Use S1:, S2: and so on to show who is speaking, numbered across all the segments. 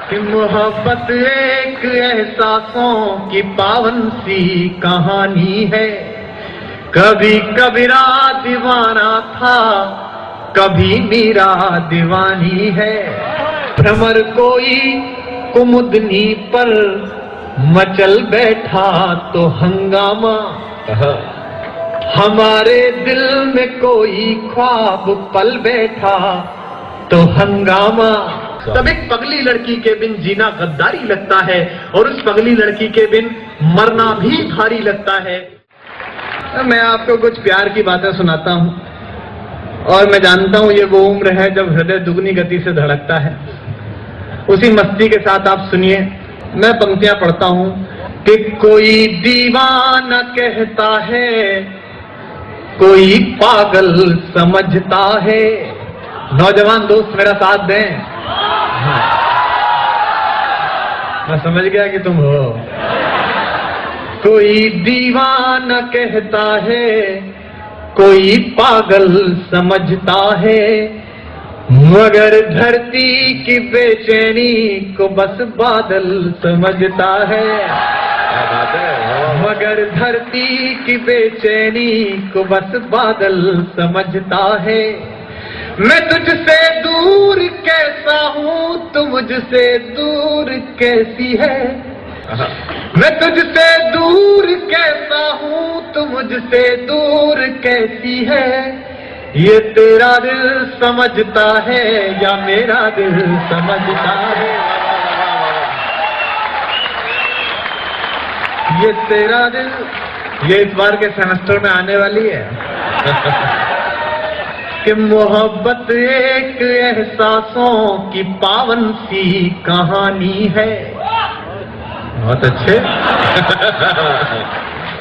S1: कि मोहब्बत एक एहसासों की पावन सी कहानी है। कभी कबीरा दीवाना था, कभी मीरा दीवानी है। भ्रमर कोई कुमुदनी पर मचल बैठा तो हंगामा, हमारे दिल में कोई ख्वाब पल बैठा तो हंगामा। तब एक पगली लड़की के बिन जीना गद्दारी लगता है, और उस पगली लड़की के बिन मरना भी भारी लगता है। मैं आपको कुछ प्यार की बातें सुनाता हूं, और मैं जानता हूं ये वो उम्र है जब हृदय दुगनी गति से धड़कता है। उसी मस्ती के साथ आप सुनिए। मैं पंक्तियां पढ़ता हूं कि कोई दीवाना कहता है, कोई पागल समझता है। नौजवान दोस्त मेरा साथ दें। मैं समझ गया कि तुम हो। कोई दीवाना कहता है, कोई पागल समझता है, मगर धरती की बेचैनी को बस बादल समझता है। क्या बात है। मगर धरती की बेचैनी को बस बादल समझता है। मैं तुझसे दूर कैसा हूँ, तू मुझसे दूर कैसी है। मैं तुझसे दूर कैसा हूँ, तू मुझसे दूर कैसी है। ये तेरा दिल समझता है या मेरा दिल समझता है। ये तेरा दिल, ये इस बार के सेमेस्टर में आने वाली है। कि मोहब्बत एक एहसासों की पावन सी कहानी है। बहुत अच्छे।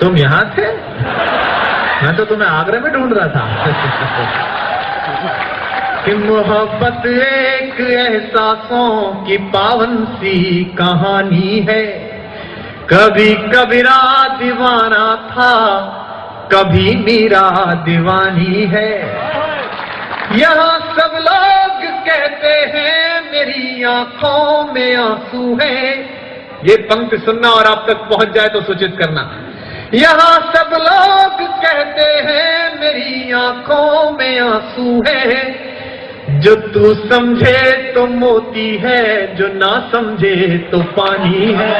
S1: तुम यहाँ थे? मैं तो तुम्हें आगरा में ढूंढ रहा था। कि मोहब्बत एक एहसासों की पावन सी कहानी है। कभी कबीरा दीवाना था, कभी मीरा दीवानी है। यहाँ सब लोग कहते हैं मेरी आंखों में आंसू है। ये पंक्ति सुनना और आप तक पहुंच जाए तो सूचित करना। यहाँ सब लोग कहते हैं मेरी आंखों में आंसू है। जो तू समझे तो मोती है, जो ना समझे तो पानी है।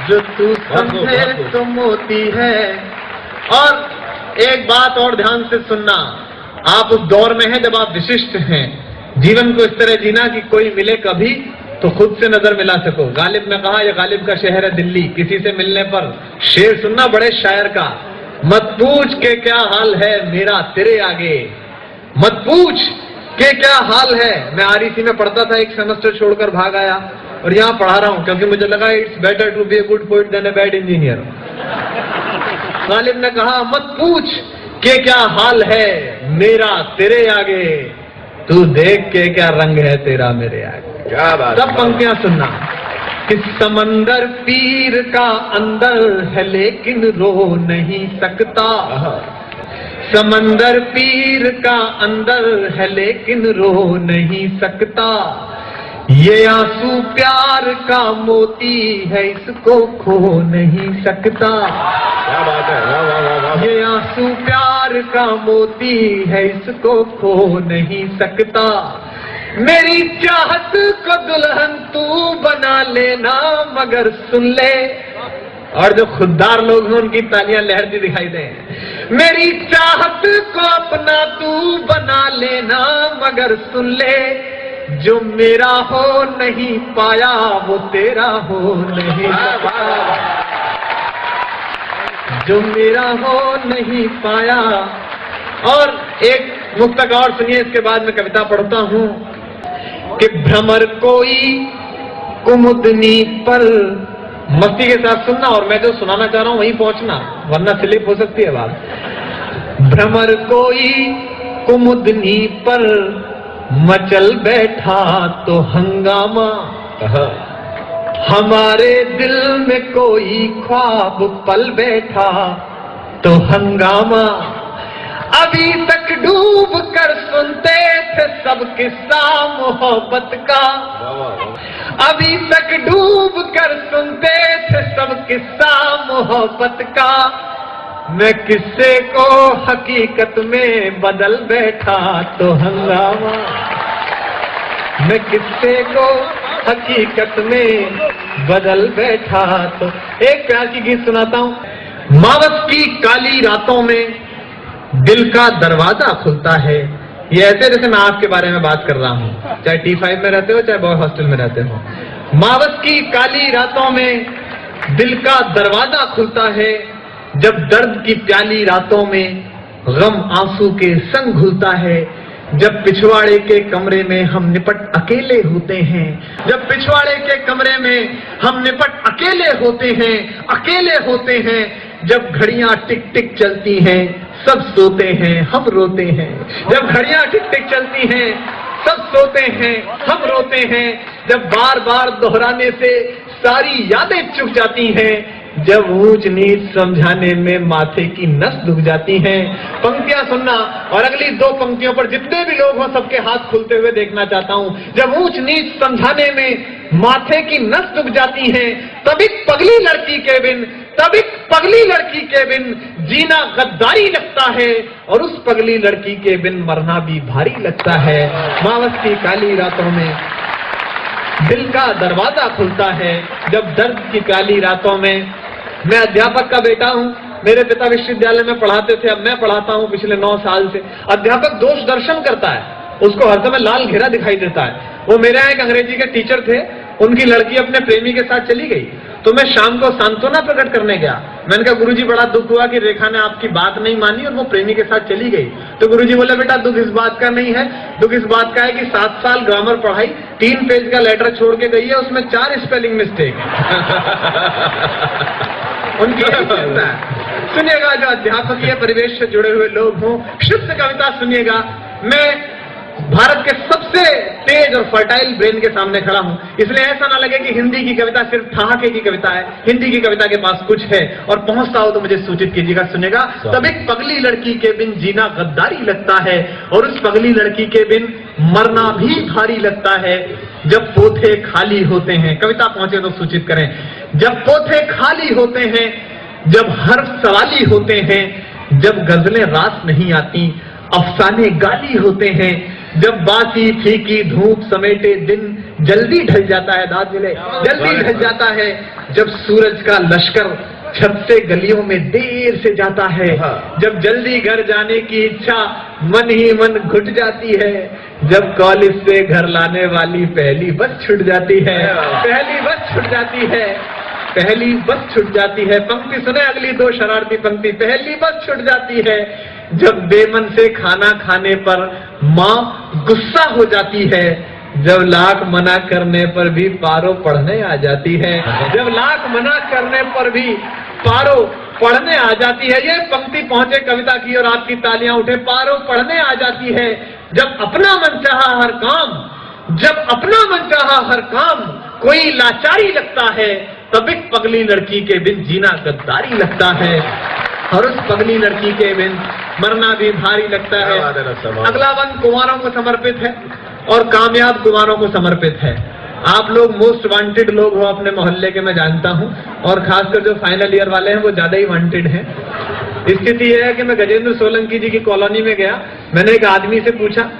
S1: जो तू समझे तो मोती है। और एक बात और ध्यान से सुनना, आप उस दौर में हैं जब आप विशिष्ट हैं। जीवन को इस तरह जीना कि कोई मिले कभी तो खुद से नजर मिला सको। गालिब ने कहा, यह गालिब का शहर है दिल्ली, किसी से मिलने पर शेर सुनना बड़े शायर का। मत पूछ के क्या हाल है मेरा तेरे आगे, मत पूछ के क्या हाल है। मैं आरईसी में पढ़ता था, एक सेमेस्टर छोड़कर भाग आया और यहाँ पढ़ा रहा हूँ क्योंकि मुझे लगा it's better to be a good poet than a bad engineer. Ghalib ने कहा, मत पूछ के क्या हाल है मेरा तेरे आगे, तू देख के क्या रंग है तेरा मेरे आगे। क्या बात। सब पंक्तियां सुनना कि समंदर पीर का अंदर है लेकिन रो नहीं सकता। समंदर पीर का अंदर है लेकिन रो नहीं सकता। ये आंसू प्यार का मोती है, इसको खो नहीं सकता। क्या बात है। वाह वाह वाह वाह। ये आंसू प्यार का मोती है, इसको खो नहीं सकता। मेरी चाहत को दुल्हन तू बना लेना, मगर सुन ले। और जो खुददार लोग हैं उनकी तालियां लहरती दिखाई दे। मेरी चाहत को अपना तू बना लेना, मगर सुन ले। जो मेरा हो नहीं पाया वो तेरा हो नहीं पाया। जो मेरा हो नहीं पाया। और एक मुक्तक और सुनिए, इसके बाद मैं कविता पढ़ता हूं कि भ्रमर कोई कुमुदनी पर, मस्ती के साथ सुनना और मैं जो सुनाना चाह रहा हूं वहीं पहुंचना, वरना स्लिप हो सकती है बात। भ्रमर कोई कुमुदनी पर मचल बैठा तो हंगामा, हमारे दिल में कोई ख्वाब पल बैठा तो हंगामा। अभी तक डूब कर सुनते थे सब किस्सा मोहब्बत का, अभी तक डूब कर सुनते थे सब किस्सा मोहब्बत का, मैं किस्से को हकीकत में बदल बैठा तो हंगामा, मैं किस्से को हकीकत में बदल बैठा तो। एक प्यार की गीत सुनाता हूं। मावस की काली रातों में दिल का दरवाजा खुलता है। ये ऐसे जैसे मैं आपके बारे में बात कर रहा हूं, चाहे T5 में रहते हो चाहे बॉय हॉस्टल में रहते हो। मावस की काली रातों में दिल का दरवाजा खुलता है, जब दर्द की प्याली रातों में गम आंसू के संग घुलता है, जब पिछवाड़े के कमरे में हम निपट अकेले होते हैं, जब पिछवाड़े के कमरे में हम निपट अकेले होते हैं, अकेले होते हैं, जब घड़ियां टिक टिक चलती हैं सब सोते हैं हम रोते हैं, जब घड़ियां टिक टिक चलती हैं सब सोते हैं हम रोते हैं, जब बार बार दोहराने से सारी यादें चुक जाती हैं, जब ऊंच नीच समझाने में माथे की नस दुख जाती हैं। पंक्तियां सुनना और अगली दो पंक्तियों पर जितने भी लोग हों सबके हाथ खुलते हुए देखना चाहता हूं। जब ऊंच नीच समझाने में माथे की नस दुख जाती हैं, तब एक पगली लड़की के बिन, तब एक पगली लड़की के बिन जीना गद्दारी लगता है, और उस पगली लड़की के बिन मरना भी भारी लगता है। मावस की काली रातों में दिल का दरवाजा खुलता है, जब दर्द की काली रातों में। मैं अध्यापक का बेटा हूं, मेरे पिता विश्वविद्यालय में पढ़ाते थे, अब मैं पढ़ाता हूं पिछले 9 साल से। अध्यापक दोष दर्शन करता है, उसको हर समय लाल घेरा दिखाई देता है। वो मेरे यहाँ एक अंग्रेजी के टीचर थे, उनकी लड़की अपने प्रेमी के साथ चली गई, तो मैं शाम को सांत्वना प्रकट करने गया। मैंने कहा गुरुजी बड़ा दुख हुआ कि रेखा ने आपकी बात नहीं मानी और वो प्रेमी के साथ चली गई। तो गुरुजी बोले बेटा दुख इस बात का नहीं है, दुख इस बात का है कि 7 साल ग्रामर पढ़ाई, 3 पेज का लेटर छोड़ के गई है, उसमें 4 स्पेलिंग मिस्टेक है। उनकी चिंता है। सुनिएगा, जो अध्यापकीय परिवेश से जुड़े हुए लोग हों, शुद्ध कविता सुनिएगा। मैं भारत के सबसे तेज और फर्टाइल ब्रेन के सामने खड़ा हूं, इसलिए ऐसा ना लगे कि हिंदी की कविता सिर्फ ठहाके की कविता है। हिंदी की कविता के पास कुछ है, और पहुंचता हो तो मुझे सूचित कीजिएगा। सुनेगा, तब एक पगली लड़की के बिन जीना गद्दारी लगता है, और उस पगली लड़की के बिन मरना भी भारी लगता है, जब पोथे खाली होते हैं। कविता पहुंचे तो सूचित करें। जब पोथे खाली होते हैं, जब हर्फ सवाली होते हैं, जब गजलें रास नहीं आती, अफसाने गाली होते हैं, जब बासी फीकी धूप समेटे दिन जल्दी ढल जाता है, दाद मिले, जल्दी ढल जाता है, जब सूरज का लश्कर छत से गलियों में देर से जाता है, जब जल्दी घर जाने की इच्छा मन ही मन घुट जाती है, जब कॉलेज से घर लाने वाली पहली बस छूट जाती है, पहली बस छूट जाती है, पहली बस छूट जाती है। पंक्ति सुने, अगली 2 शरारती पंक्ति। पहली बस छूट जाती है, जब बेमन से खाना खाने पर माँ गुस्सा हो जाती है, जब लाख मना करने पर भी पारो पढ़ने आ जाती है, जब लाख मना करने पर भी पारो पढ़ने आ जाती है। ये पंक्ति पहुंचे कविता की और आपकी तालियां उठे। पारो पढ़ने आ जाती है, जब अपना मन चाहा हर काम, जब अपना मन चाहा हर काम कोई लाचारी लगता है, तब एक पगली लड़की के बिन जीना गद्दारी लगता है, और उस पगली लड़की के बिन मरना भी भारी लगता है। अगला बंद कुंवारों को समर्पित है और कामयाब कुंवारों को समर्पित है। आप लोग मोस्ट वांटेड लोग हो अपने मोहल्ले के, मैं जानता हूं, और खासकर जो फाइनल ईयर वाले हैं वो ज्यादा ही वांटेड हैं। स्थिति यह है कि मैं गजेंद्र सोलंकी जी की कॉलोनी में गया, मैंने एक आदमी से पूछा,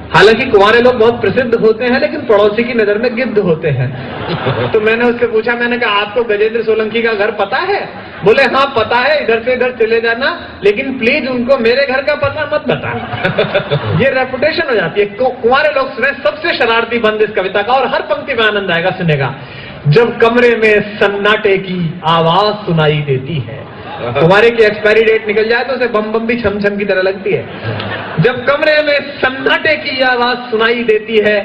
S1: हालांकि कुंवारे लोग बहुत प्रसिद्ध होते हैं लेकिन पड़ोसी की नजर में गिद्ध होते हैं। तो मैंने उससे पूछा, मैंने कहा आपको गजेंद्र सोलंकी का घर पता है? बोले हाँ पता है, इधर से इधर चले जाना, लेकिन प्लीज उनको मेरे घर का पता मत बता। ये रेपुटेशन हो जाती है। कुंवारे लोग सुने सबसे शरारती बंद इस कविता का, और हर पंक्ति में आनंद आएगा। सुनेगा, जब कमरे में सन्नाटे की आवाज सुनाई देती है। कुंवारे की एक्सपायरी डेट निकल जाए तो उसे बम बम भी छम छम की तरह लगती है। जब कमरे में सन्नाटे की आवाज सुनाई देती है,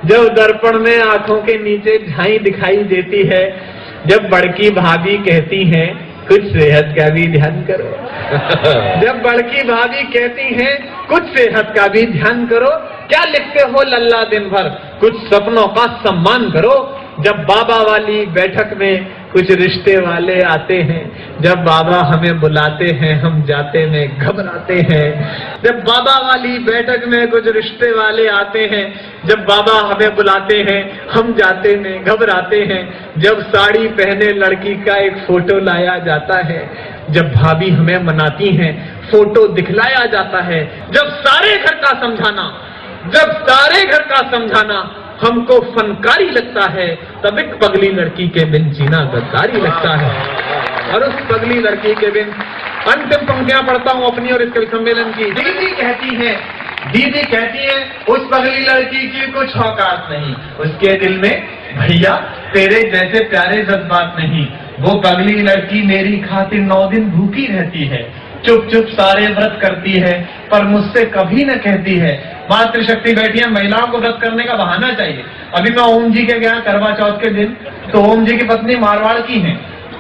S1: जब दर्पण में आंखों के नीचे झाई दिखाई देती है, जब बड़की भाभी कहती हैं कुछ सेहत का भी ध्यान करो, जब बड़की भाभी कहती हैं कुछ सेहत का भी ध्यान करो, क्या लिखते हो लल्ला दिन भर, कुछ सपनों का सम्मान करो, जब बाबा वाली बैठक में कुछ रिश्ते वाले आते हैं, जब बाबा हमें बुलाते हैं हम जाते में घबराते हैं। जब बाबा वाली बैठक में कुछ रिश्ते वाले आते हैं, जब बाबा हमें बुलाते हैं हम जाते में घबराते हैं। जब साड़ी पहने लड़की का एक फोटो लाया जाता है, जब भाभी हमें मनाती हैं फोटो दिखलाया जाता है। जब सारे घर का समझाना हमको फनकारी लगता है, तब एक पगली लड़की के बिन जीना गद्दारी लगता है। और उस पगली लड़की के बिन अंतिम पंक्तियां पढ़ता हूं अपनी और इस कवि सम्मेलन की। दीदी कहती है उस पगली लड़की की कुछ औकात नहीं, उसके दिल में भैया तेरे जैसे प्यारे जज्बात नहीं। वो पगली लड़की मेरी खातिर 9 दिन भूखी रहती है, चुप चुप सारे व्रत करती है, पर मुझसे कभी न कहती है। मातृशक्ति बैठी है, महिलाओं को व्रत करने का बहाना चाहिए। अभी मैं ओम जी के गया करवा चौथ के दिन, तो ओम जी की पत्नी मारवाड़ की है,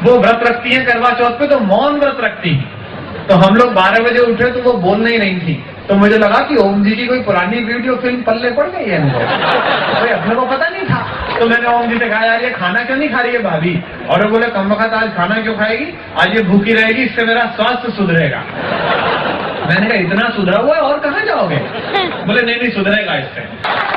S1: वो व्रत रखती है करवा चौथ पे, तो मौन व्रत रखती है। तो हम लोग 12 बजे उठे तो वो बोल नहीं रही थी, तो मुझे लगा कि ओम जी की कोई पुरानी वीडियो फिल्म पल्ले पड़ गई है इनको, भाई अपने को पता नहीं था। तो मैंने ओम जी से कहा यार ये खाना क्यों नहीं खा रही है भाभी? और वो बोले कम वक्त आज खाना क्यों खाएगी, आज ये भूखी रहेगी, इससे मेरा स्वास्थ्य सुधरेगा। मैंने कहा इतना सुधरा हुआ है और कहाँ जाओगे? बोले नहीं सुधरेगा इससे।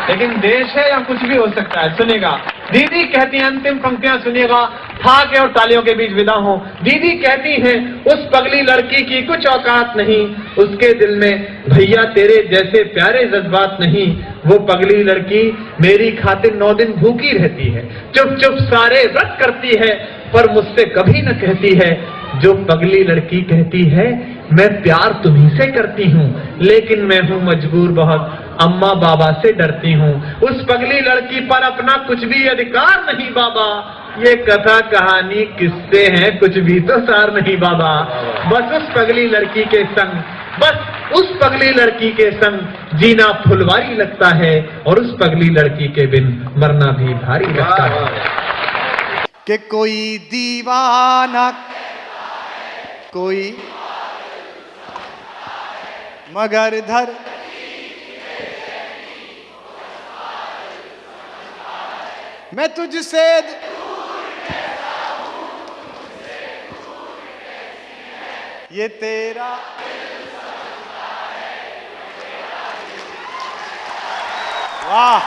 S1: लेकिन देश है या कुछ भी हो सकता है। सुनिएगा दीदी कहती हैं, अंतिम पंक्तियां सुनिएगा, था के और तालियों के बीच विदा हो। दीदी कहती हैं उस पगली लड़की की कुछ औकात नहीं, उसके दिल में भैया तेरे जैसे प्यारे जज्बात नहीं। वो पगली लड़की मेरी खातिर 9 दिन भूखी रहती है, चुप चुप सारे व्रत करती है, पर मुझसे कभी न कहती है। जो पगली लड़की कहती है मैं प्यार तुम्ही से करती हूँ, लेकिन मैं हूँ मजबूर बहुत, अम्मा बाबा से डरती हूँ। उस पगली लड़की पर अपना कुछ भी अधिकार नहीं बाबा, ये कथा कहानी किससे है कुछ भी तो सार नहीं बाबा। बस उस पगली लड़की के संग जीना फुलवारी लगता है, और उस पगली लड़की के बिन मरना भी भारी लगता है।
S2: कि कोई दीवाना कोई मगर धर मैं तुझसे ये तेरा वाह।